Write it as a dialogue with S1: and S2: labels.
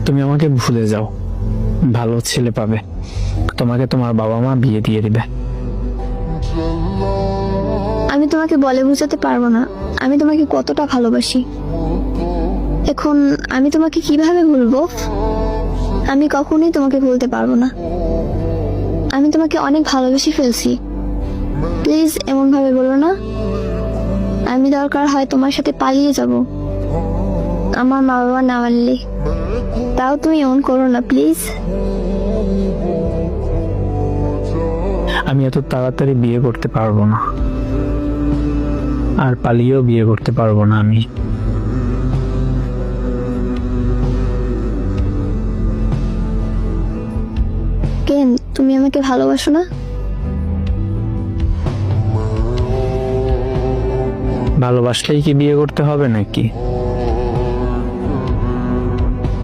S1: তুমি আমাকে ভুলে যাও, ভালো ছেলে পাবে, তোমাকে তোমার বাবা মা বিয়ে দিয়ে দিবে।
S2: আমি তোমাকে বলে বোঝাতে পারবো না আমি তোমাকে কতটা ভালোবাসি। এখন আমি তোমাকে কিভাবে ভুলবো? আমি কখনোই তোমাকে ভুলতে পারবো না। আমি তোমাকে অনেক ভালোবেসে ফেলছি। প্লিজ এমন ভাবে বলো না। আমি দরকার হয় তোমার সাথে পালিয়ে যাব, আমার মা বাবা না মানলে। তাও তুমি এমন করো না প্লিজ।
S1: আমি এত তাড়াতাড়ি বিয়ে করতে পারবো না, আর পালিয়েও বিয়ে করতে পারবো না আমি।
S2: কেন তুমি আমাকে ভালোবাসো না?
S1: ভালোবাসলেই কি বিয়ে করতে হবে নাকি?